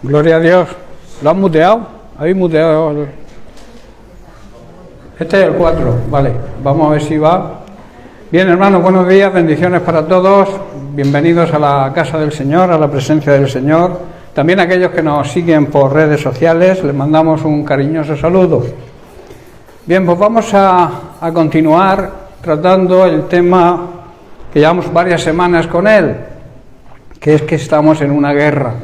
Gloria a Dios. ¿Lo han muteado? ¿Habéis muteado? Este es el 4, vale. Vamos a ver si va. Bien, hermanos, buenos días, bendiciones para todos. Bienvenidos a la casa del Señor, a la presencia del Señor. También a aquellos que nos siguen por redes sociales, les mandamos un cariñoso saludo. Bien, pues vamos a continuar tratando el tema que llevamos varias semanas con él, que es que estamos en una guerra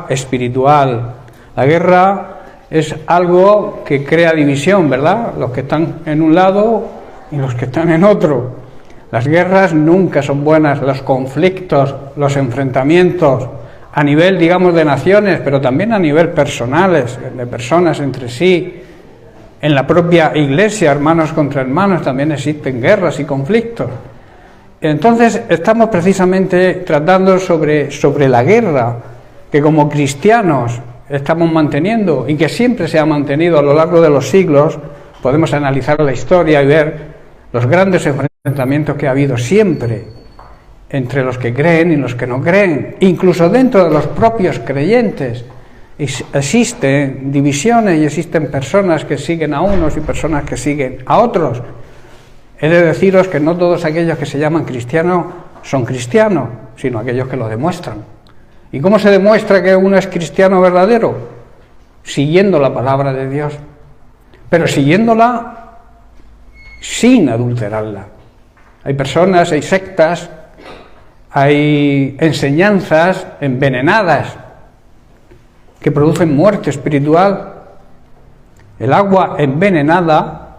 espiritual. La guerra es algo que crea división, ¿verdad? Los que están en un lado y los que están en otro. Las guerras nunca son buenas, los conflictos, los enfrentamientos, a nivel, digamos, de naciones, pero también a nivel personales, de personas entre sí. En la propia iglesia, hermanos contra hermanos, también existen guerras y conflictos. Entonces, estamos precisamente tratando sobre la guerra que como cristianos estamos manteniendo y que siempre se ha mantenido a lo largo de los siglos. Podemos analizar la historia y ver los grandes enfrentamientos que ha habido siempre entre los que creen y los que no creen, incluso dentro de los propios creyentes. Existen divisiones y existen personas que siguen a unos y personas que siguen a otros. He de deciros que no todos aquellos que se llaman cristianos son cristianos, sino aquellos que lo demuestran. ¿Y cómo se demuestra que uno es cristiano verdadero? Siguiendo la palabra de Dios, pero siguiéndola sin adulterarla. Hay personas, hay sectas, hay enseñanzas envenenadas que producen muerte espiritual. El agua envenenada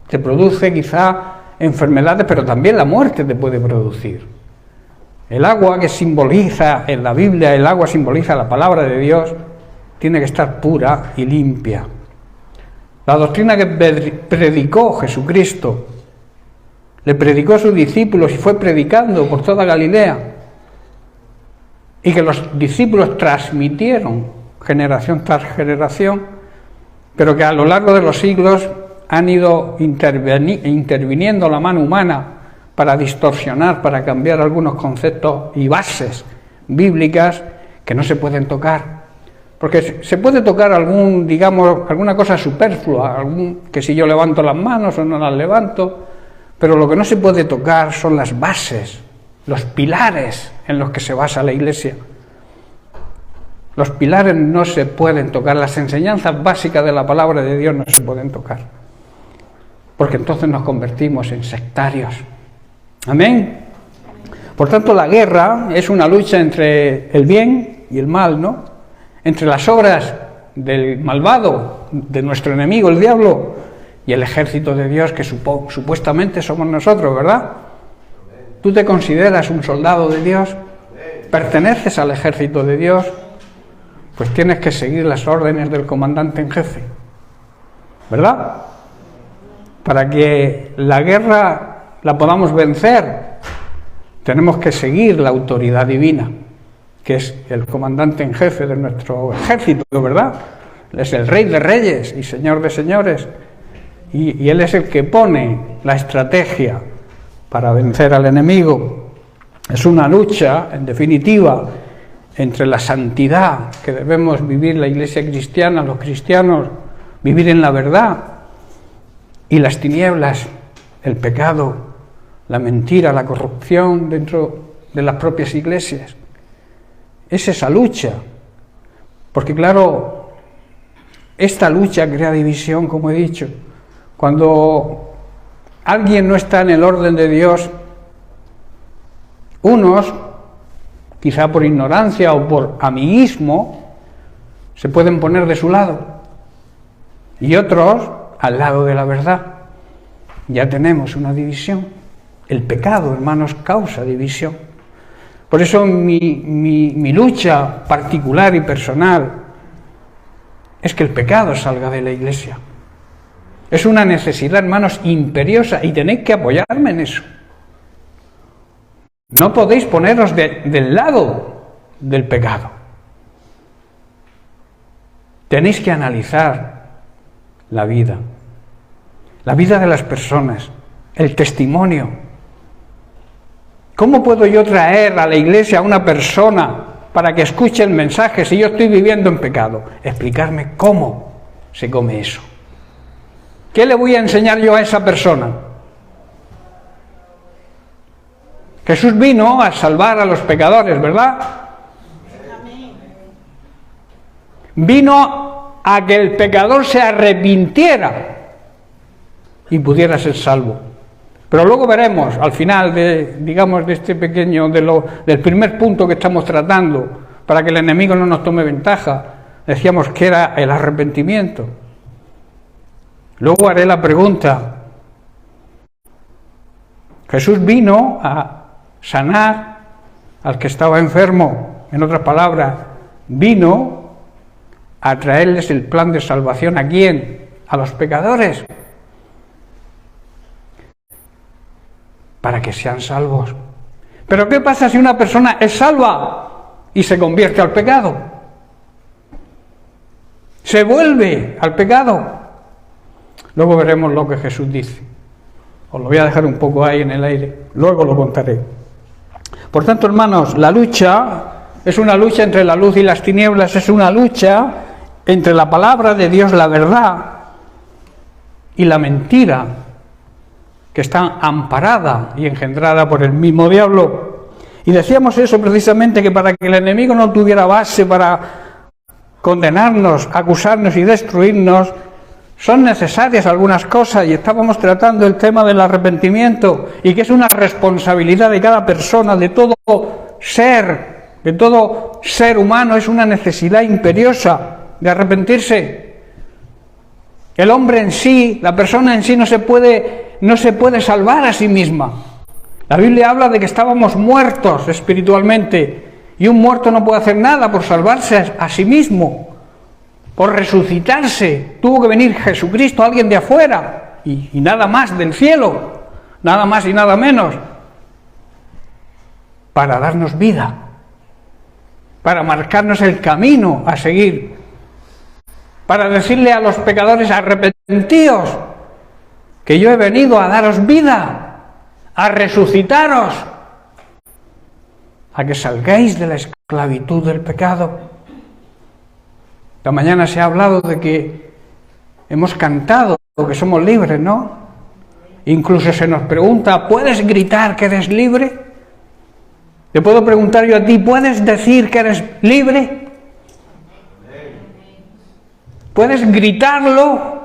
te produce quizá enfermedades, pero también la muerte te puede producir. El agua que simboliza en la Biblia, el agua simboliza la palabra de Dios, tiene que estar pura y limpia. La doctrina que predicó Jesucristo, le predicó a sus discípulos y fue predicando por toda Galilea, y que los discípulos transmitieron generación tras generación, pero que a lo largo de los siglos han ido interviniendo la mano humana para distorsionar, para cambiar algunos conceptos y bases bíblicas que no se pueden tocar. Porque se puede tocar alguna cosa superflua, que si yo levanto las manos o no las levanto, pero lo que no se puede tocar son las bases, los pilares en los que se basa la Iglesia. Los pilares no se pueden tocar, las enseñanzas básicas de la palabra de Dios no se pueden tocar, porque entonces nos convertimos en sectarios. Amén. Por tanto, la guerra es una lucha entre el bien y el mal, ¿no? Entre las obras del malvado, de nuestro enemigo, el diablo, y el ejército de Dios, que supuestamente somos nosotros, ¿verdad? ¿Tú te consideras un soldado de Dios? ¿Perteneces al ejército de Dios? Pues tienes que seguir las órdenes del comandante en jefe, ¿verdad? Para que la guerra la podamos vencer, tenemos que seguir la autoridad divina, que es el comandante en jefe de nuestro ejército, ¿verdad? Él es el Rey de Reyes y Señor de Señores, y Él es el que pone la estrategia para vencer al enemigo. Es una lucha, en definitiva, entre la santidad que debemos vivir la Iglesia cristiana, los cristianos, vivir en la verdad, y las tinieblas, el pecado, la mentira, la corrupción dentro de las propias iglesias. Es esa lucha, porque claro, esta lucha crea división, como he dicho. Cuando alguien no está en el orden de Dios, unos, quizá por ignorancia o por amiguismo, se pueden poner de su lado, y otros al lado de la verdad. Ya tenemos una división. El pecado, hermanos, causa división. Por eso mi lucha particular y personal es que el pecado salga de la Iglesia. Es una necesidad, hermanos, imperiosa, y tenéis que apoyarme en eso. No podéis poneros del lado del pecado. Tenéis que analizar la vida de las personas, el testimonio. ¿Cómo puedo yo traer a la iglesia a una persona para que escuche el mensaje si yo estoy viviendo en pecado? Explicarme cómo se come eso. ¿Qué le voy a enseñar yo a esa persona? Jesús vino a salvar a los pecadores, ¿verdad? Vino a que el pecador se arrepintiera y pudiera ser salvo. Pero luego veremos, al final de este pequeño, del primer punto que estamos tratando, para que el enemigo no nos tome ventaja, decíamos que era el arrepentimiento. Luego haré la pregunta. Jesús vino a sanar al que estaba enfermo. En otras palabras, vino a traerles el plan de salvación. ¿A quién? A los pecadores. Para que sean salvos. Pero ¿qué pasa si una persona es salva y se convierte al pecado? Se vuelve al pecado. Luego veremos lo que Jesús dice. Os lo voy a dejar un poco ahí en el aire. Luego lo contaré. Por tanto, hermanos, la lucha es una lucha entre la luz y las tinieblas. Es una lucha entre la palabra de Dios, la verdad, y la mentira, que está amparada y engendrada por el mismo diablo. Y decíamos eso precisamente, que para que el enemigo no tuviera base para condenarnos, acusarnos y destruirnos, son necesarias algunas cosas, y estábamos tratando el tema del arrepentimiento, y que es una responsabilidad de cada persona, de todo ser humano, es una necesidad imperiosa de arrepentirse. El hombre en sí, la persona en sí no se puede salvar a sí misma. La Biblia habla de que estábamos muertos espiritualmente, y un muerto no puede hacer nada por salvarse a sí mismo, por resucitarse. Tuvo que venir Jesucristo, alguien de afuera, y nada más del cielo, nada más y nada menos, para darnos vida, para marcarnos el camino a seguir, para decirle a los pecadores: arrepentíos, que yo he venido a daros vida, a resucitaros, a que salgáis de la esclavitud del pecado. Esta mañana se ha hablado de que hemos cantado que somos libres, ¿no? Incluso se nos pregunta: ¿puedes gritar que eres libre? Te puedo preguntar yo a ti: ¿puedes decir que eres libre? ¿Puedes gritarlo?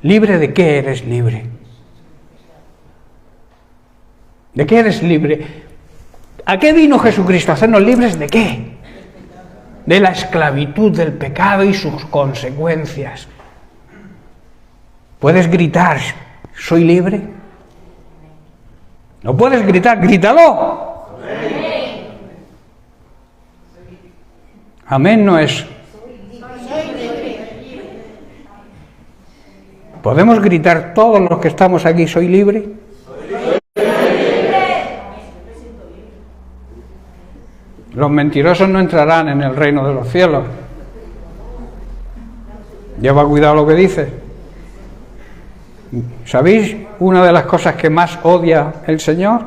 ¿Libre de qué eres libre? ¿De qué eres libre? ¿A qué vino Jesucristo? ¿A hacernos libres de qué? De la esclavitud del pecado y sus consecuencias. ¿Puedes gritar: soy libre? ¿No puedes gritar? ¡Grítalo! Amén no es. ¿Podemos gritar todos los que estamos aquí: soy libre? Los mentirosos no entrarán en el reino de los cielos. Lleva cuidado lo que dice. ¿Sabéis una de las cosas que más odia el Señor?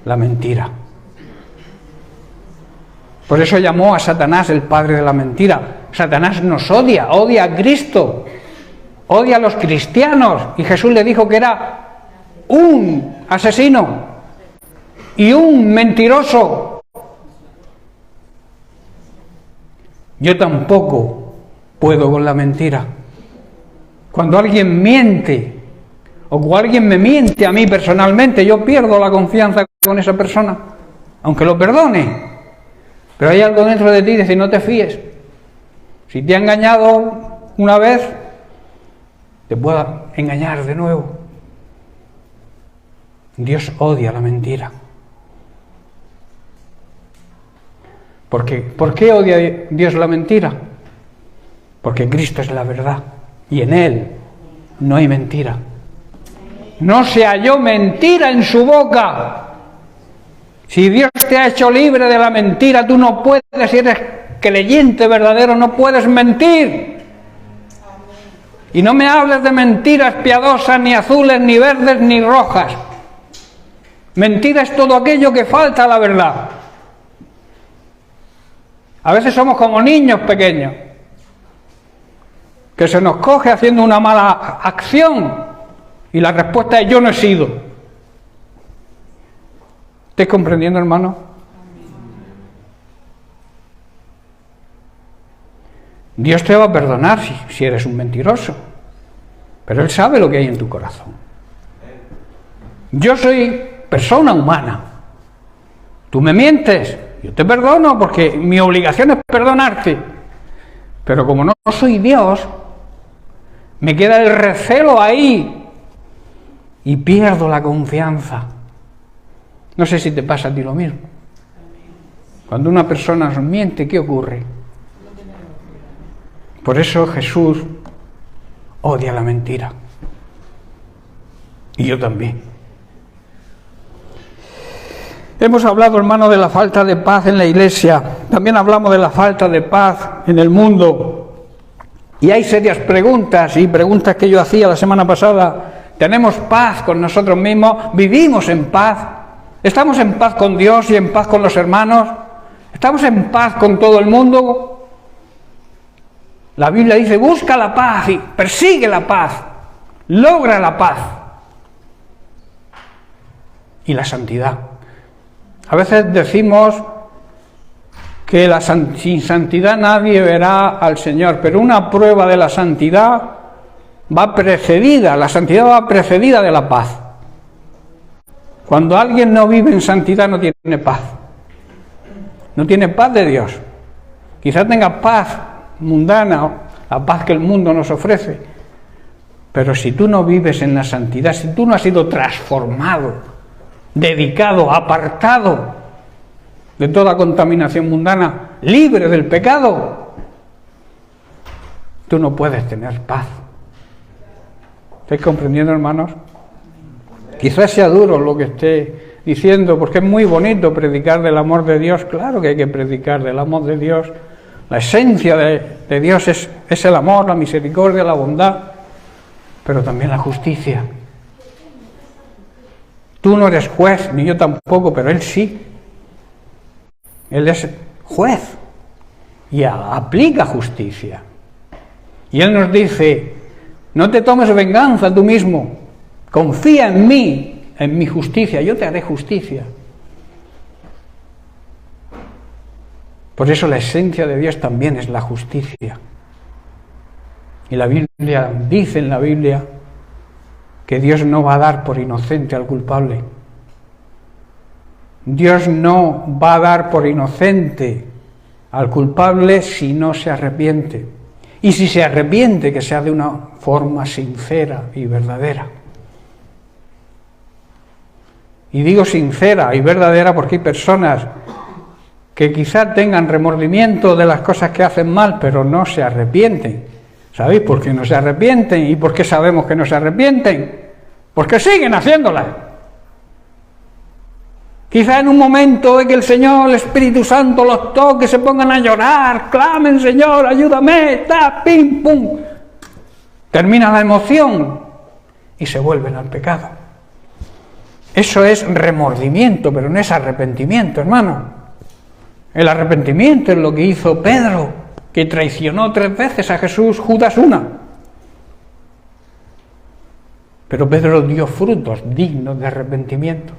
La mentira. Por eso llamó a Satanás el padre de la mentira. Satanás nos odia, odia a Cristo, odia a los cristianos. Y Jesús le dijo que era un asesino y un mentiroso. Yo tampoco puedo con la mentira. Cuando alguien miente, o cuando alguien me miente a mí personalmente, yo pierdo la confianza con esa persona, aunque lo perdone. Pero hay algo dentro de ti que dice: no te fíes. Si te ha engañado una vez, te pueda engañar de nuevo. Dios odia la mentira. ¿Por qué odia Dios la mentira? Porque Cristo es la verdad, y en Él no hay mentira. No se halló mentira en su boca. Si Dios te ha hecho libre de la mentira, tú no puedes, si eres creyente verdadero, no puedes mentir. Y no me hables de mentiras piadosas, ni azules, ni verdes, ni rojas. Mentira es todo aquello que falta a la verdad. A veces somos como niños pequeños, que se nos coge haciendo una mala acción y la respuesta es: yo no he sido. ¿Estás comprendiendo, hermano? Dios te va a perdonar si eres un mentiroso, pero Él sabe lo que hay en tu corazón. Yo soy persona humana. Tú me mientes, yo te perdono porque mi obligación es perdonarte. Pero como no soy Dios, me queda el recelo ahí y pierdo la confianza. No sé si te pasa a ti lo mismo. Cuando una persona nos miente, ¿qué ocurre? Por eso Jesús odia la mentira. Y yo también. Hemos hablado, hermano, de la falta de paz en la iglesia. También hablamos de la falta de paz en el mundo. Y hay serias preguntas, y preguntas que yo hacía la semana pasada. ¿Tenemos paz con nosotros mismos? ¿Vivimos en paz? ¿Estamos en paz con Dios y en paz con los hermanos? ¿Estamos en paz con todo el mundo? La Biblia dice: busca la paz y persigue la paz, logra la paz y la santidad. A veces decimos que sin santidad nadie verá al Señor, pero una prueba de la santidad la santidad va precedida de la paz. Cuando alguien no vive en santidad no tiene paz. No tiene paz de Dios. Quizás tenga paz mundana, la paz que el mundo nos ofrece. Pero si tú no vives en la santidad, si tú no has sido transformado, dedicado, apartado de toda contaminación mundana, libre del pecado, tú no puedes tener paz. ¿Estáis comprendiendo, hermanos? Quizás sea duro lo que esté diciendo, porque es muy bonito predicar del amor de Dios. Claro que hay que predicar del amor de Dios. La esencia de Dios es el amor, la misericordia, la bondad, pero también la justicia. Tú no eres juez, ni yo tampoco, pero Él sí. Él es juez y aplica justicia. Y Él nos dice: no te tomes venganza tú mismo, confía en mí, en mi justicia, yo te haré justicia. Por eso la esencia de Dios también es la justicia. Y la Biblia dice en la Biblia que Dios no va a dar por inocente al culpable. Dios no va a dar por inocente al culpable si no se arrepiente. Y si se arrepiente, que sea de una forma sincera y verdadera. Y digo sincera y verdadera porque hay personas que quizás tengan remordimiento de las cosas que hacen mal, pero no se arrepienten. ¿Sabéis por qué no se arrepienten? ¿Y por qué sabemos que no se arrepienten? Porque siguen haciéndolas. Quizá en un momento en que el Señor, el Espíritu Santo los toque, se pongan a llorar, clamen: Señor, ayúdame, pim, pum. Termina la emoción y se vuelven al pecado. Eso es remordimiento, pero no es arrepentimiento, hermano. El arrepentimiento es lo que hizo Pedro, que traicionó 3 veces a Jesús, Judas una. Pero Pedro dio frutos dignos de arrepentimiento.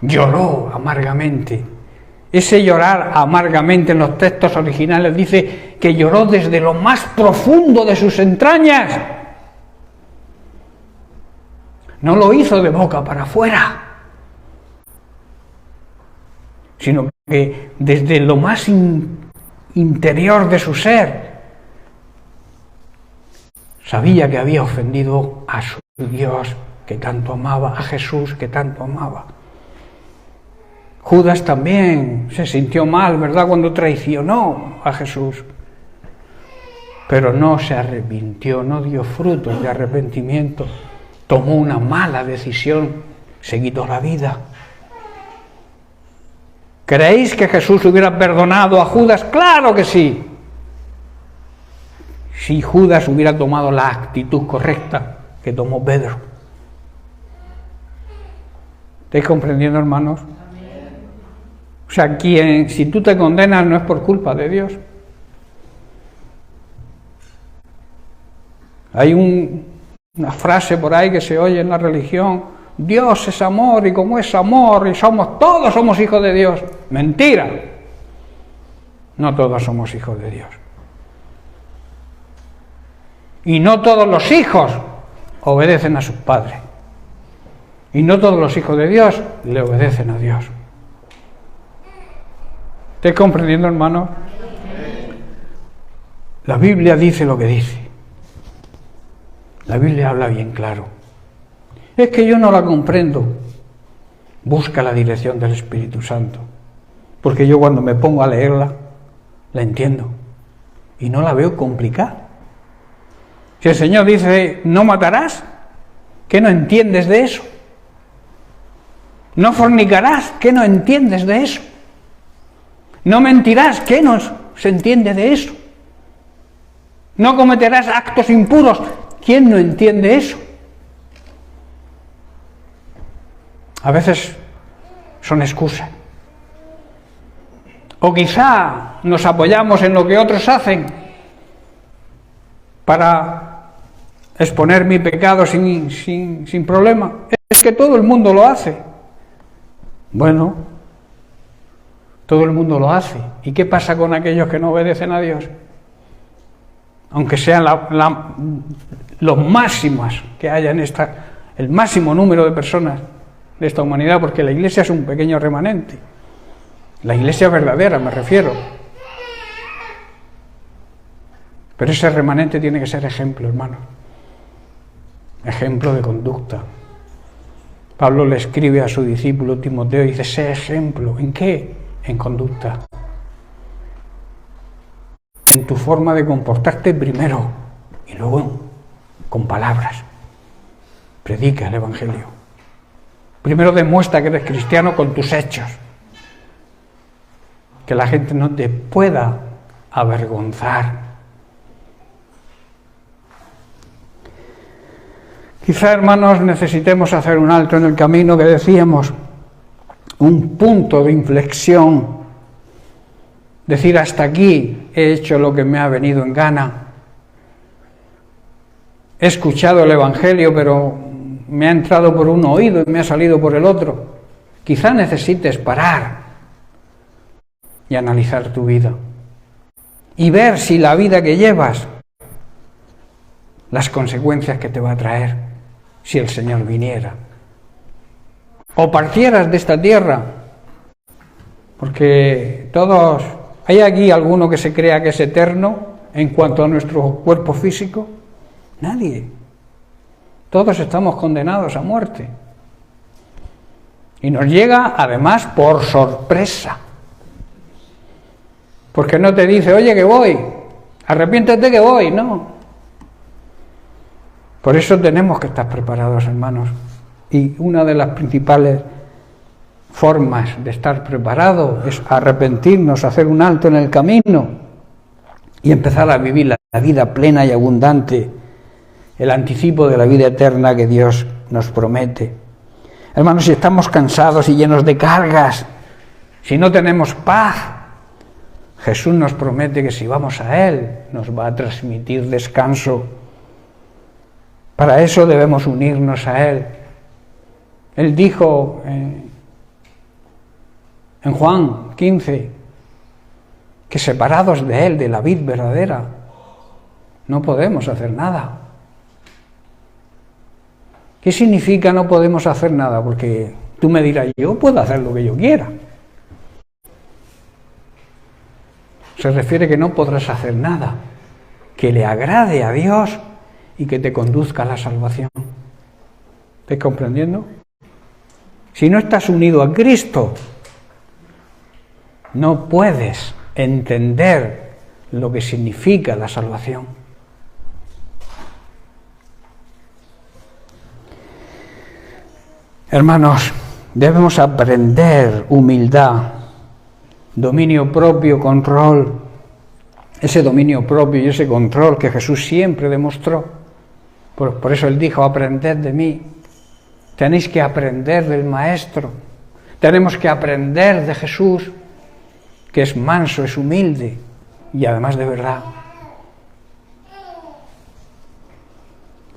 Lloró amargamente. Ese llorar amargamente en los textos originales dice que lloró desde lo más profundo de sus entrañas. No lo hizo de boca para afuera, sino que desde lo más interior de su ser sabía que había ofendido a su Dios que tanto amaba, a Jesús que tanto amaba. Judas también se sintió mal, ¿verdad?, cuando traicionó a Jesús. Pero no se arrepintió, no dio frutos de arrepentimiento. Tomó una mala decisión, se quitó la vida. ¿Creéis que Jesús hubiera perdonado a Judas? ¡Claro que sí! Si Judas hubiera tomado la actitud correcta que tomó Pedro. ¿Estáis comprendiendo, hermanos? O sea, si tú te condenas no es por culpa de Dios. Hay una frase por ahí que se oye en la religión: Dios es amor, y como es amor, y todos somos hijos de Dios. Mentira. No todos somos hijos de Dios. Y no todos los hijos obedecen a sus padres. Y no todos los hijos de Dios le obedecen a Dios. ¿Estáis comprendiendo, hermanos? La Biblia dice lo que dice. La Biblia habla bien claro. Es que yo no la comprendo. Busca la dirección del Espíritu Santo. Porque yo cuando me pongo a leerla, la entiendo. Y no la veo complicada. Si el Señor dice, no matarás, ¿qué no entiendes de eso? No fornicarás, ¿qué no entiendes de eso? No mentirás, ¿qué no se entiende de eso? No cometerás actos impuros, ¿quién no entiende eso? A veces son excusas. O quizá nos apoyamos en lo que otros hacen para exponer mi pecado sin problema. Es que todo el mundo lo hace. Bueno, todo el mundo lo hace. ¿Y qué pasa con aquellos que no obedecen a Dios? Aunque sean los máximos que haya el máximo número de personas de esta humanidad, porque la Iglesia es un pequeño remanente. La Iglesia verdadera, me refiero. Pero ese remanente tiene que ser ejemplo, hermano. Ejemplo de conducta. Pablo le escribe a su discípulo Timoteo y dice, sé ejemplo. ¿En qué? En conducta. En tu forma de comportarte primero y luego con palabras. Predica el Evangelio. Primero demuestra que eres cristiano con tus hechos. Que la gente no te pueda avergonzar. Quizá, hermanos, necesitemos hacer un alto en el camino que decíamos, un punto de inflexión, decir hasta aquí he hecho lo que me ha venido en gana, he escuchado el Evangelio pero me ha entrado por un oído y me ha salido por el otro. Quizá necesites parar y analizar tu vida y ver si la vida que llevas, las consecuencias que te va a traer si el Señor viniera o partieras de esta tierra, porque todos, ¿hay aquí alguno que se crea que es eterno en cuanto a nuestro cuerpo físico? Nadie. Todos estamos condenados a muerte y nos llega además por sorpresa, porque no te dice, oye que voy, arrepiéntete que voy, no. Por eso tenemos que estar preparados, hermanos. Y una de las principales formas de estar preparados es arrepentirnos, hacer un alto en el camino y empezar a vivir la vida plena y abundante, el anticipo de la vida eterna que Dios nos promete. Hermanos, si estamos cansados y llenos de cargas, si no tenemos paz, Jesús nos promete que si vamos a Él, nos va a transmitir descanso. Para eso debemos unirnos a Él. Él dijo en Juan 15 que separados de Él, de la vid verdadera, no podemos hacer nada. ¿Qué significa no podemos hacer nada? Porque tú me dirás, yo puedo hacer lo que yo quiera. Se refiere que no podrás hacer nada que le agrade a Dios y que te conduzca a la salvación. ¿Estás comprendiendo? Si no estás unido a Cristo, no puedes entender lo que significa la salvación. Hermanos, debemos aprender humildad, dominio propio, control. Ese dominio propio y ese control que Jesús siempre demostró. Por eso Él dijo, aprended de mí, Tenéis que aprender del Maestro. Tenemos que aprender de Jesús, que es manso, es humilde y además de verdad.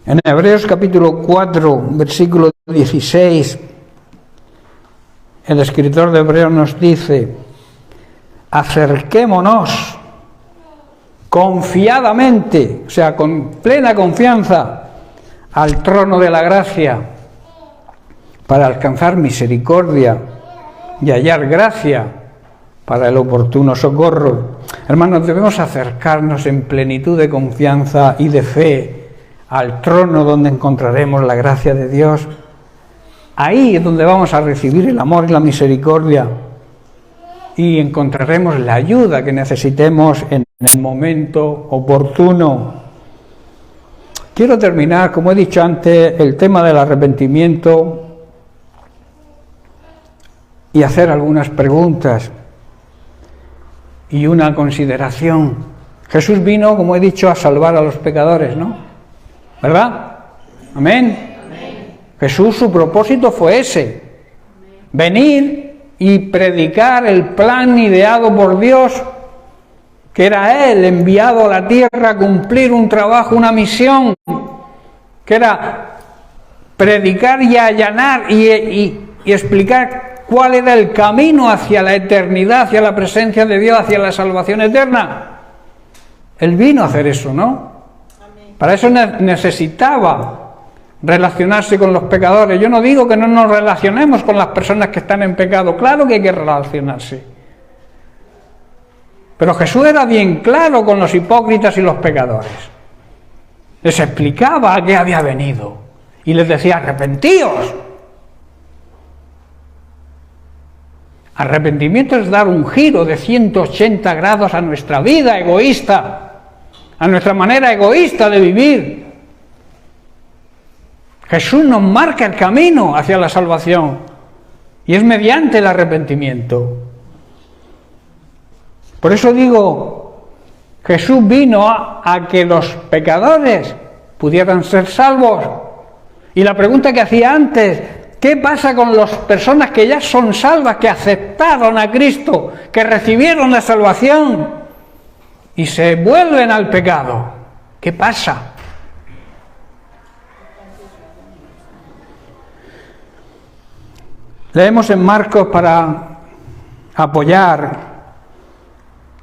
En Hebreos capítulo 4, versículo 16, el escritor de Hebreos nos dice: acerquémonos confiadamente, o sea, con plena confianza, al trono de la gracia, para alcanzar misericordia y hallar gracia para el oportuno socorro. Hermanos, debemos acercarnos en plenitud de confianza y de fe al trono donde encontraremos la gracia de Dios. Ahí es donde vamos a recibir el amor y la misericordia y encontraremos la ayuda que necesitemos en el momento oportuno. Quiero terminar, como he dicho antes, el tema del arrepentimiento y hacer algunas preguntas y una consideración. Jesús vino, como he dicho, a salvar a los pecadores, ¿no? ¿Verdad? Amén. Jesús, su propósito fue ese: venir y predicar el plan ideado por Dios, que era Él enviado a la tierra a cumplir un trabajo, una misión, que era predicar y allanar y explicar cuál era el camino hacia la eternidad, hacia la presencia de Dios, hacia la salvación eterna. Él vino a hacer eso, ¿no? Para eso necesitaba relacionarse con los pecadores. Yo no digo que no nos relacionemos con las personas que están en pecado, claro que hay que relacionarse. Pero Jesús era bien claro con los hipócritas y los pecadores. Les explicaba a qué había venido y les decía: arrepentíos. Arrepentimiento es dar un giro de 180 grados a nuestra vida egoísta, a nuestra manera egoísta de vivir. Jesús nos marca el camino hacia la salvación y es mediante el arrepentimiento. Por eso digo, Jesús vino a que los pecadores pudieran ser salvos. Y la pregunta que hacía antes: ¿qué pasa con las personas que ya son salvas, que aceptaron a Cristo, que recibieron la salvación y se vuelven al pecado? ¿Qué pasa? Leemos en Marcos para apoyar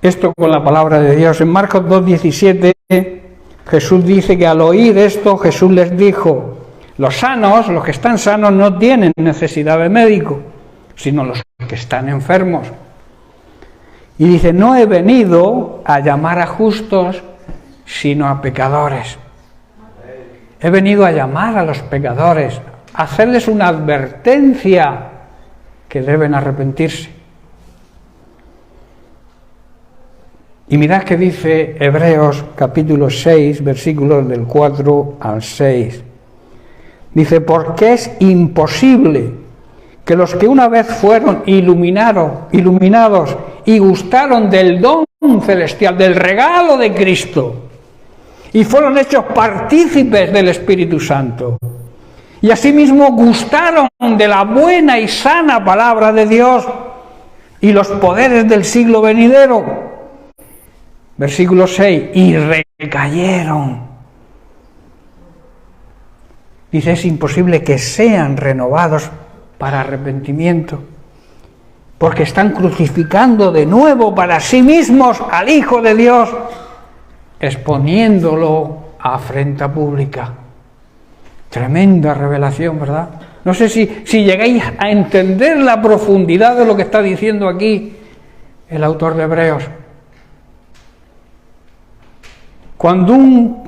esto con la palabra de Dios. En Marcos 2:17 Jesús dice que al oír esto, Jesús les dijo: los sanos, los que están sanos, no tienen necesidad de médico, sino los que están enfermos. Y dice: no he venido a llamar a justos, sino a pecadores. He venido a llamar a los pecadores, a hacerles una advertencia que deben arrepentirse. Y mirad que dice Hebreos capítulo 6, versículos del 4 al 6. Dice: porque es imposible que los que una vez fueron iluminados y gustaron del don celestial, del regalo de Cristo, y fueron hechos partícipes del Espíritu Santo, y asimismo gustaron de la buena y sana palabra de Dios y los poderes del siglo venidero. Versículo 6, y recayeron. Dice: es imposible que sean renovados para arrepentimiento, porque están crucificando de nuevo para sí mismos al Hijo de Dios, exponiéndolo a afrenta pública. Tremenda revelación, ¿verdad? No sé si llegáis a entender la profundidad de lo que está diciendo aquí el autor de Hebreos. Cuando un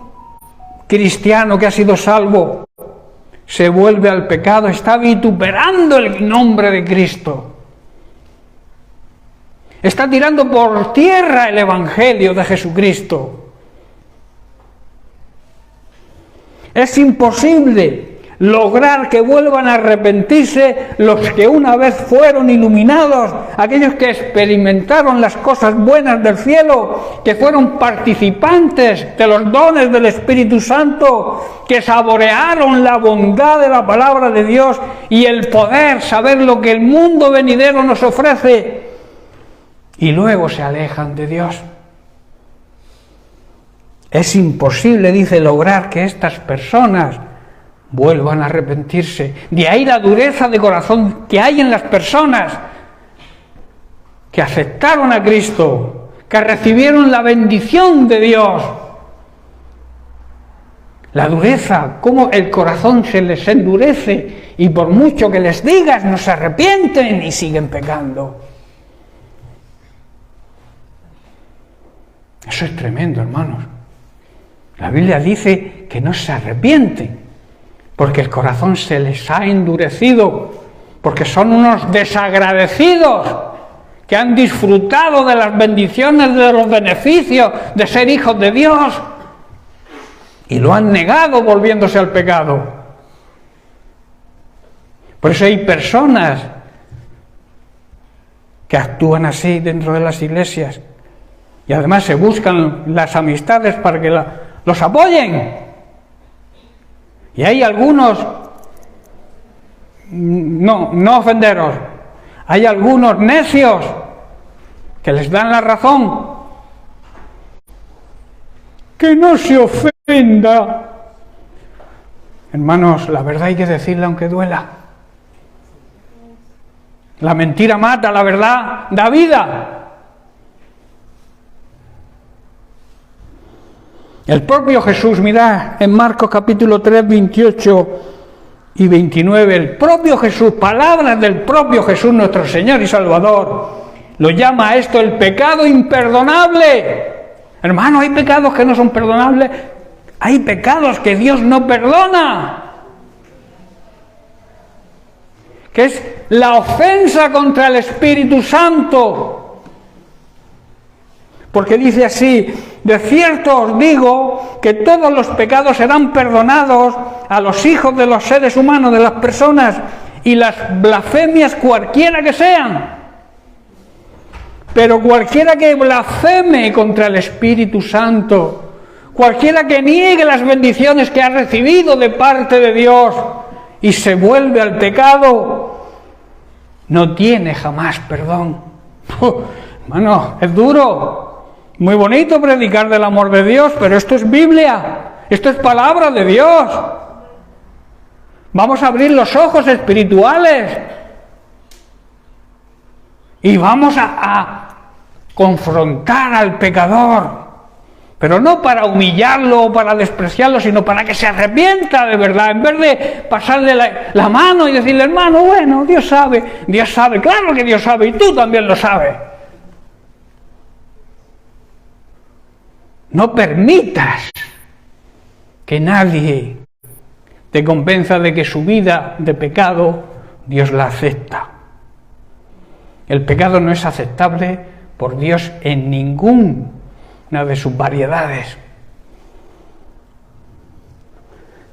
cristiano que ha sido salvo se vuelve al pecado, está vituperando el nombre de Cristo. Está tirando por tierra el Evangelio de Jesucristo. Es imposible lograr que vuelvan a arrepentirse los que una vez fueron iluminados, aquellos que experimentaron las cosas buenas del cielo, que fueron participantes de los dones del Espíritu Santo, que saborearon la bondad de la palabra de Dios y el poder saber lo que el mundo venidero nos ofrece, y luego se alejan de Dios. Es imposible, dice, lograr que estas personas vuelvan a arrepentirse. De ahí la dureza de corazón que hay en las personas que aceptaron a Cristo, que recibieron la bendición de Dios. La dureza, cómo el corazón se les endurece y por mucho que les digas no se arrepienten y siguen pecando. Eso es tremendo, hermanos. La Biblia dice que no se arrepienten, porque el corazón se les ha endurecido, porque son unos desagradecidos que han disfrutado de las bendiciones, de los beneficios de ser hijos de Dios, y lo han negado volviéndose al pecado. Por eso hay personas que actúan así dentro de las iglesias, y además se buscan las amistades para que los apoyen. Y hay algunos, no ofenderos, hay algunos necios que les dan la razón. Que no se ofenda. Hermanos, la verdad hay que decirla aunque duela. La mentira mata, la verdad da vida. El propio Jesús, mirad en Marcos capítulo 3, 28 y 29, el propio Jesús, palabras del propio Jesús, nuestro Señor y Salvador, lo llama a esto el pecado imperdonable. Hermano, hay pecados que no son perdonables, hay pecados que Dios no perdona, que es la ofensa contra el Espíritu Santo. Porque dice así: de cierto os digo que todos los pecados serán perdonados a los hijos de los seres humanos, de las personas, y las blasfemias cualquiera que sean. Pero cualquiera que blasfeme contra el Espíritu Santo, cualquiera que niegue las bendiciones que ha recibido de parte de Dios y se vuelve al pecado, no tiene jamás perdón. Hermano, es duro. Muy bonito predicar del amor de Dios, pero esto es Biblia, esto es palabra de Dios. Vamos a abrir los ojos espirituales y vamos a confrontar al pecador, pero no para humillarlo o para despreciarlo, sino para que se arrepienta de verdad, en vez de pasarle la mano y decirle: hermano, bueno, Dios sabe, claro que Dios sabe y tú también lo sabes. No permitas que nadie te convenza de que su vida de pecado Dios la acepta. El pecado no es aceptable por Dios en ninguna de sus variedades.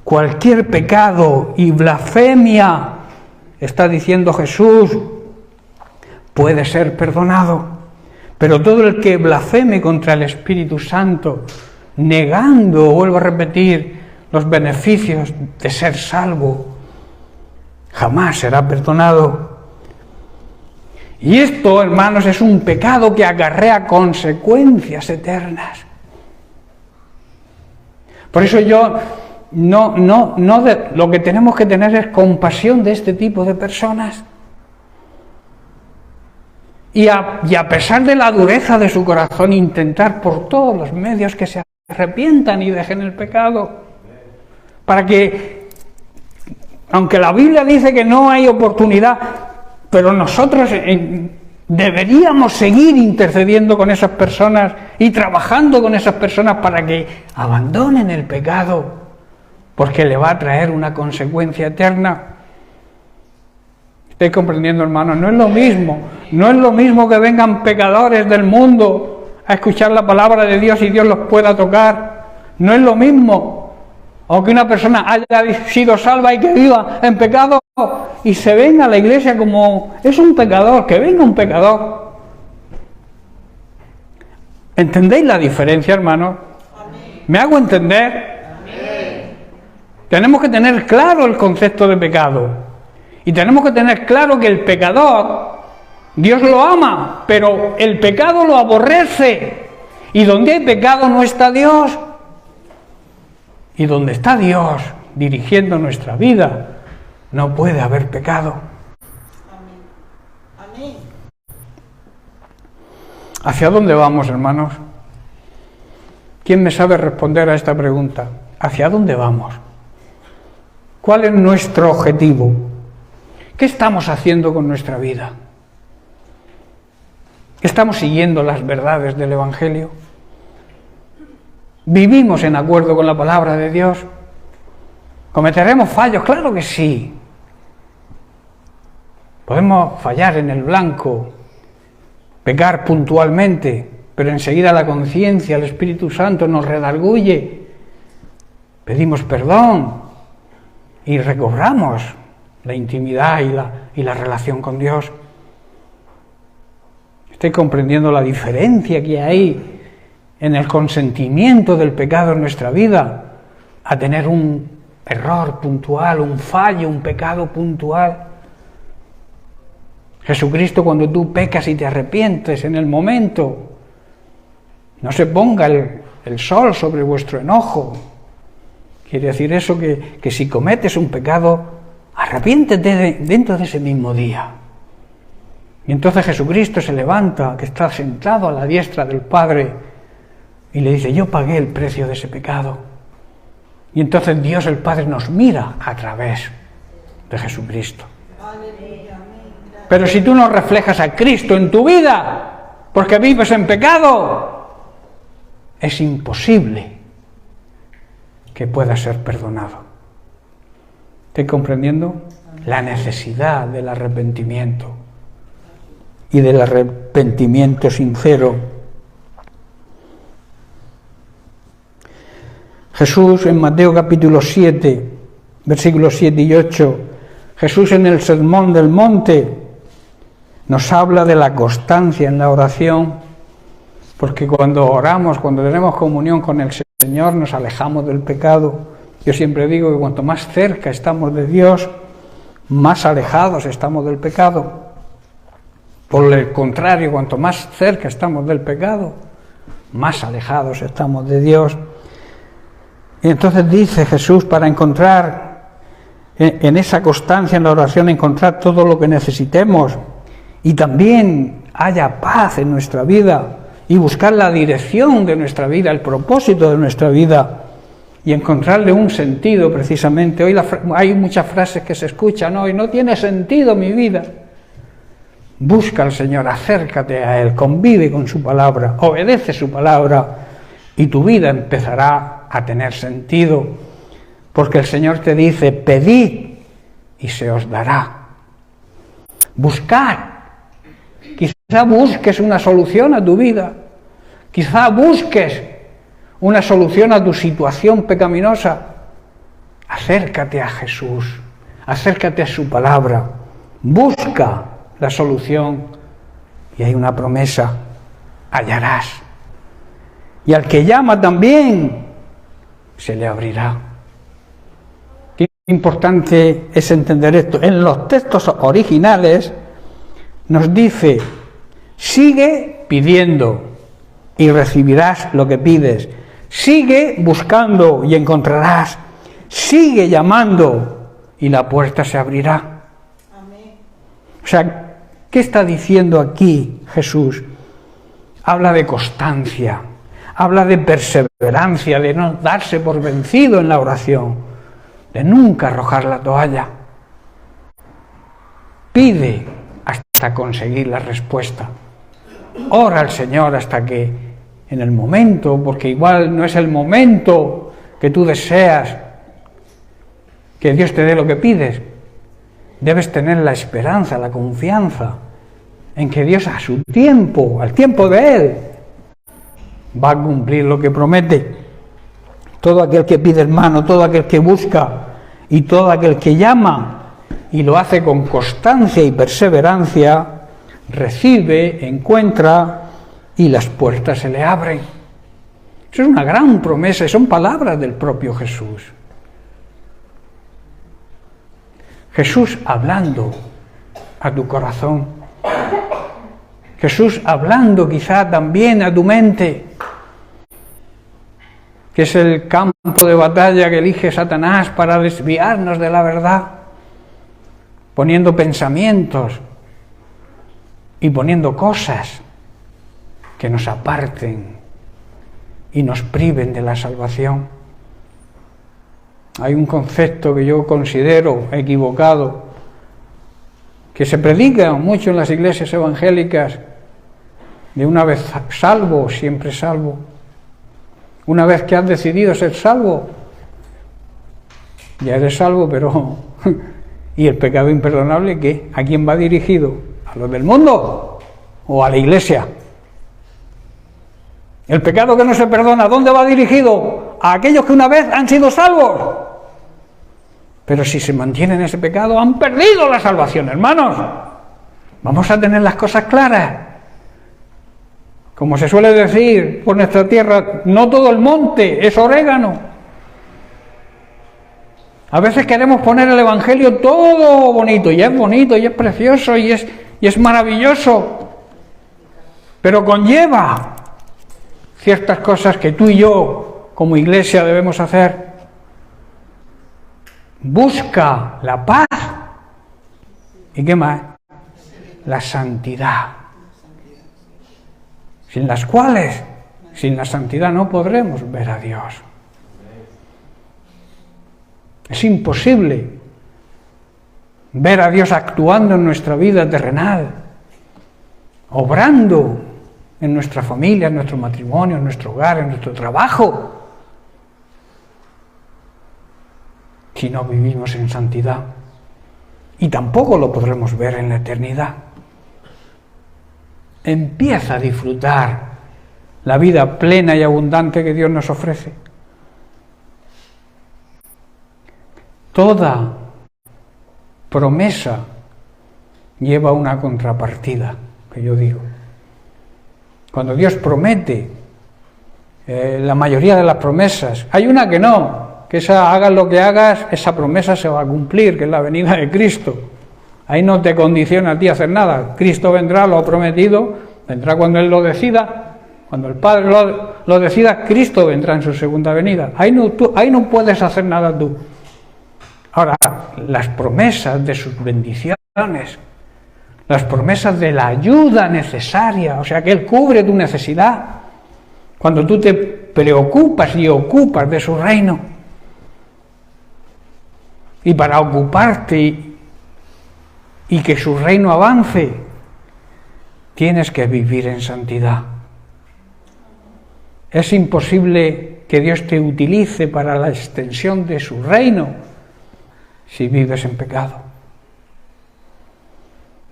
Cualquier pecado y blasfemia, está diciendo Jesús, puede ser perdonado. Pero todo el que blasfeme contra el Espíritu Santo, negando, vuelvo a repetir, los beneficios de ser salvo, jamás será perdonado. Y esto, hermanos, es un pecado que acarrea consecuencias eternas. Por eso lo que tenemos que tener es compasión de este tipo de personas. Y a pesar de la dureza de su corazón, intentar por todos los medios que se arrepientan y dejen el pecado. Para que, aunque la Biblia dice que no hay oportunidad, pero nosotros deberíamos seguir intercediendo con esas personas y trabajando con esas personas para que abandonen el pecado, porque le va a traer una consecuencia eterna. ¿Estáis comprendiendo, hermanos? No es lo mismo que vengan pecadores del mundo a escuchar la palabra de Dios y Dios los pueda tocar. No es lo mismo. O que una persona haya sido salva y que viva en pecado y se venga a la iglesia como es un pecador, que venga un pecador. ¿Entendéis la diferencia, hermanos? ¿Me hago entender? Tenemos que tener claro el concepto de pecado. Y tenemos que tener claro que el pecador, Dios lo ama, pero el pecado lo aborrece. Y donde hay pecado no está Dios. Y donde está Dios dirigiendo nuestra vida, no puede haber pecado. Amén. ¿Hacia dónde vamos, hermanos? ¿Quién me sabe responder a esta pregunta? ¿Hacia dónde vamos? ¿Cuál es nuestro objetivo? ¿Qué estamos haciendo con nuestra vida? ¿Estamos siguiendo las verdades del Evangelio? ¿Vivimos en acuerdo con la palabra de Dios? ¿Cometeremos fallos? Claro que sí. Podemos fallar en el blanco, pecar puntualmente, pero enseguida la conciencia, el Espíritu Santo nos redarguye. Pedimos perdón y recobramos la intimidad y la relación con Dios. ¿Estoy comprendiendo la diferencia que hay en el consentimiento del pecado en nuestra vida a tener un error puntual, un fallo, un pecado puntual? Jesucristo, cuando tú pecas y te arrepientes en el momento, no se ponga el sol sobre vuestro enojo. Quiere decir eso que si cometes un pecado, arrepiéntete dentro de ese mismo día. Y entonces Jesucristo se levanta, que está sentado a la diestra del Padre, y le dice: yo pagué el precio de ese pecado. Y entonces Dios el Padre nos mira a través de Jesucristo. Pero si tú no reflejas a Cristo en tu vida, porque vives en pecado, es imposible que pueda ser perdonado. ¿Estoy comprendiendo? La necesidad del arrepentimiento y del arrepentimiento sincero. Jesús en Mateo capítulo 7, versículos 7 y 8, Jesús en el Sermón del Monte nos habla de la constancia en la oración, porque cuando oramos, cuando tenemos comunión con el Señor, nos alejamos del pecado. Yo siempre digo que cuanto más cerca estamos de Dios, más alejados estamos del pecado. Por el contrario, cuanto más cerca estamos del pecado, más alejados estamos de Dios. Y entonces dice Jesús, para encontrar en esa constancia en la oración, encontrar todo lo que necesitemos y también haya paz en nuestra vida y buscar la dirección de nuestra vida, el propósito de nuestra vida y encontrarle un sentido precisamente. Hoy hay muchas frases que se escuchan hoy: no tiene sentido mi vida. Busca al Señor, acércate a Él, convive con su palabra, obedece su palabra y tu vida empezará a tener sentido, porque el Señor te dice: pedid y se os dará. Buscad. Quizá busques una solución a tu vida, quizá busques una solución a tu situación pecaminosa. Acércate a Jesús, acércate a su palabra, busca la solución y hay una promesa: hallarás. Y al que llama también se le abrirá. Qué importante es entender esto. En los textos originales nos dice: sigue pidiendo y recibirás lo que pides. Sigue buscando y encontrarás. Sigue llamando y la puerta se abrirá. Amén. O sea, ¿qué está diciendo aquí Jesús? Habla de constancia, habla de perseverancia, de no darse por vencido en la oración, de nunca arrojar la toalla. Pide hasta conseguir la respuesta. Ora al Señor hasta que en el momento, porque igual no es el momento que tú deseas que Dios te dé lo que pides, debes tener la esperanza, la confianza en que Dios a su tiempo, al tiempo de Él, va a cumplir lo que promete. todo aquel que pide hermano, todo aquel que busca y todo aquel que llama y lo hace con constancia y perseverancia, recibe, encuentra y las puertas se le abren. Eso es una gran promesa y son palabras del propio Jesús. Jesús hablando a tu corazón. Jesús hablando quizá también a tu mente, que es el campo de batalla que elige Satanás para desviarnos de la verdad, poniendo pensamientos y poniendo cosas que nos aparten y nos priven de la salvación. Hay un concepto que yo considero equivocado, que se predica mucho en las iglesias evangélicas, de una vez salvo, siempre salvo. Una vez que has decidido ser salvo, ya eres salvo, pero ¿y el pecado imperdonable qué? ¿A quién va dirigido? ¿A los del mundo o a la iglesia? El pecado que no se perdona, ¿dónde va dirigido? A aquellos que una vez han sido salvos. Pero si se mantienen en ese pecado, han perdido la salvación, hermanos. Vamos a tener las cosas claras. Como se suele decir por nuestra tierra, no todo el monte es orégano. A veces queremos poner el evangelio todo bonito, y es precioso, y es maravilloso, pero conlleva ciertas cosas que tú y yo, como iglesia, debemos hacer. Busca la paz. ¿Y qué más? La santidad. Sin las cuales, sin la santidad no podremos ver a Dios. Es imposible ver a Dios actuando en nuestra vida terrenal, obrando en nuestra familia, en nuestro matrimonio, en nuestro hogar, en nuestro trabajo, si no vivimos en santidad. Y tampoco lo podremos ver en la eternidad. Empieza a disfrutar la vida plena y abundante que Dios nos ofrece. Toda promesa lleva una contrapartida, que yo digo. Cuando Dios promete, la mayoría de las promesas, hay una que no, que esa, hagas lo que hagas, esa promesa se va a cumplir, que es la venida de Cristo. Ahí no te condiciona a ti a hacer nada. Cristo vendrá, lo ha prometido, vendrá cuando Él lo decida. Cuando el Padre lo decida, Cristo vendrá en su segunda venida. Ahí no puedes hacer nada tú. Ahora, las promesas de sus bendiciones, las promesas de la ayuda necesaria, o sea que Él cubre tu necesidad, cuando tú te preocupas y ocupas de su reino, y para ocuparte y que su reino avance, tienes que vivir en santidad. Es imposible que Dios te utilice para la extensión de su reino si vives en pecado.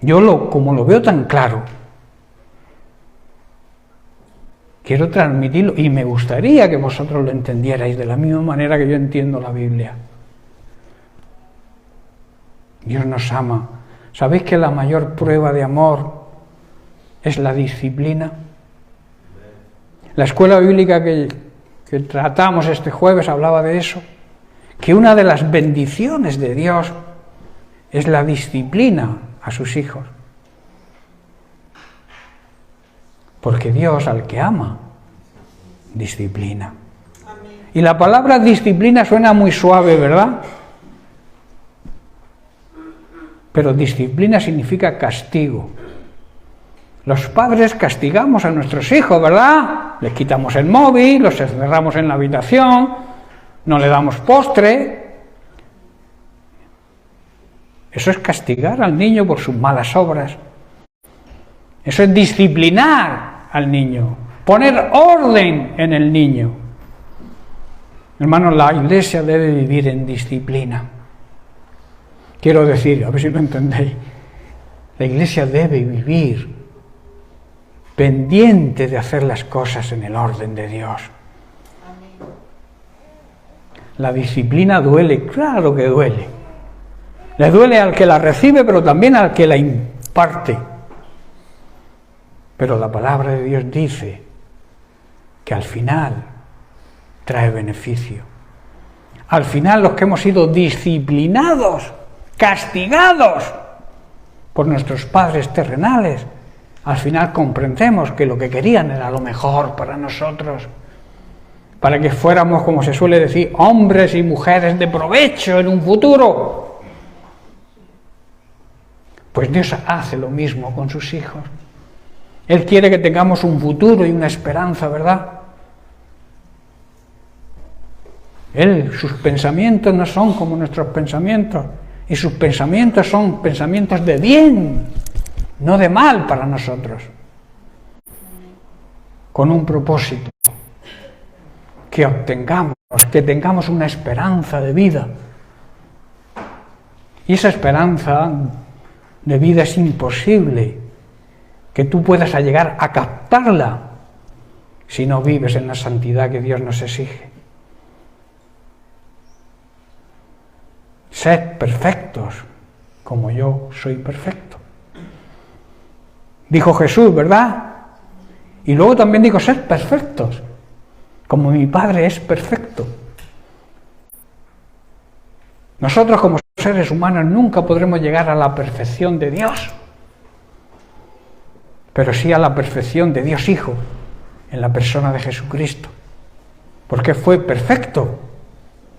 Yo como lo veo tan claro, quiero transmitirlo y me gustaría que vosotros lo entendierais de la misma manera que yo entiendo la Biblia. Dios nos ama. ¿Sabéis que la mayor prueba de amor es la disciplina? La escuela bíblica que tratamos este jueves hablaba de eso, que una de las bendiciones de Dios es la disciplina a sus hijos. Porque Dios al que ama, disciplina. Y la palabra disciplina suena muy suave, ¿verdad? Pero disciplina significa castigo. Los padres castigamos a nuestros hijos, ¿verdad? Les quitamos el móvil, los encerramos en la habitación, no le damos postre. Eso es castigar al niño por sus malas obras. Eso es disciplinar al niño, poner orden en el niño. Hermanos, la iglesia debe vivir en disciplina. Quiero decir, a ver si lo entendéis, la iglesia debe vivir pendiente de hacer las cosas en el orden de Dios. La disciplina duele, claro que duele. Le duele al que la recibe, pero también al que la imparte. Pero la palabra de Dios dice que al final trae beneficio. Al final los que hemos sido disciplinados, castigados por nuestros padres terrenales, al final comprendemos que lo que querían era lo mejor para nosotros, para que fuéramos, como se suele decir, hombres y mujeres de provecho en un futuro. Pues Dios hace lo mismo con sus hijos. Él quiere que tengamos un futuro y una esperanza, ¿verdad? Sus pensamientos no son como nuestros pensamientos, y sus pensamientos son pensamientos de bien, no de mal para nosotros, con un propósito, que tengamos una esperanza de vida. Y esa esperanza de vida es imposible que tú puedas llegar a captarla si no vives en la santidad que Dios nos exige. Sed perfectos, como yo soy perfecto. Dijo Jesús, ¿verdad? Y luego también dijo, sed perfectos, como mi Padre es perfecto. Nosotros como seres humanos nunca podremos llegar a la perfección de Dios, pero sí a la perfección de Dios Hijo, en la persona de Jesucristo. Porque fue perfecto,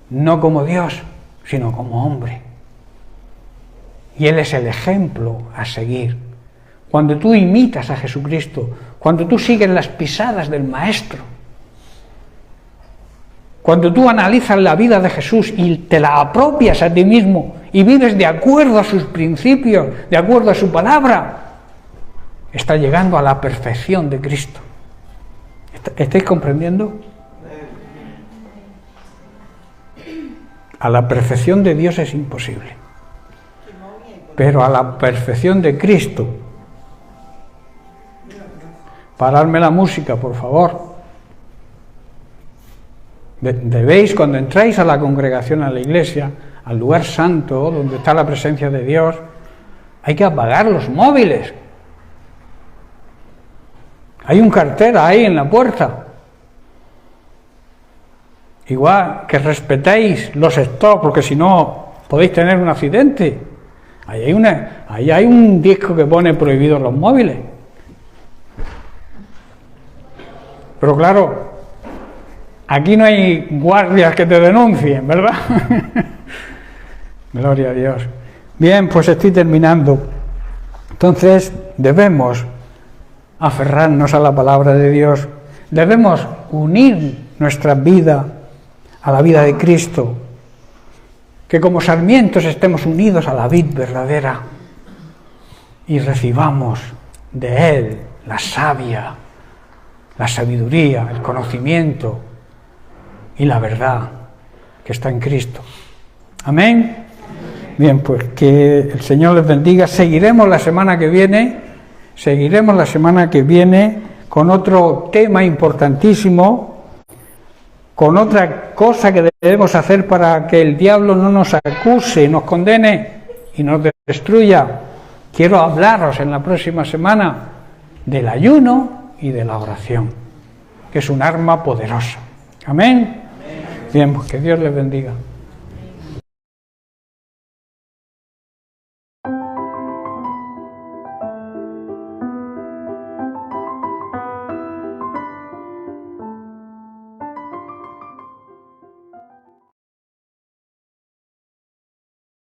no como Dios, sino como hombre. Y Él es el ejemplo a seguir. Cuando tú imitas a Jesucristo, cuando tú sigues las pisadas del Maestro, cuando tú analizas la vida de Jesús y te la apropias a ti mismo y vives de acuerdo a sus principios, de acuerdo a su palabra, estás llegando a la perfección de Cristo. ¿Estáis comprendiendo? A la perfección de Dios es imposible, pero a la perfección de Cristo. Paradme la música, por favor. Debéis, cuando entráis a la congregación, a la iglesia, al lugar santo, donde está la presencia de Dios, hay que apagar los móviles. Hay un cartel ahí en la puerta. Igual que respetéis los stops, porque si no podéis tener un accidente. Ahí hay un disco que pone prohibidos los móviles. Pero claro, aquí no hay guardias que te denuncien, ¿verdad? Gloria a Dios. Bien, pues estoy terminando. Entonces, debemos aferrarnos a la palabra de Dios. Debemos unir nuestra vida a la vida de Cristo, que como sarmientos estemos unidos a la vid verdadera y recibamos de Él la savia, la sabiduría, el conocimiento y la verdad que está en Cristo. Amén. Bien, pues que el Señor les bendiga. Seguiremos la semana que viene con otro tema importantísimo, con otra cosa que debemos hacer para que el diablo no nos acuse, nos condene y nos destruya. Quiero hablaros en la próxima semana del ayuno y de la oración, que es un arma poderosa. Amén. Bien, pues que Dios les bendiga.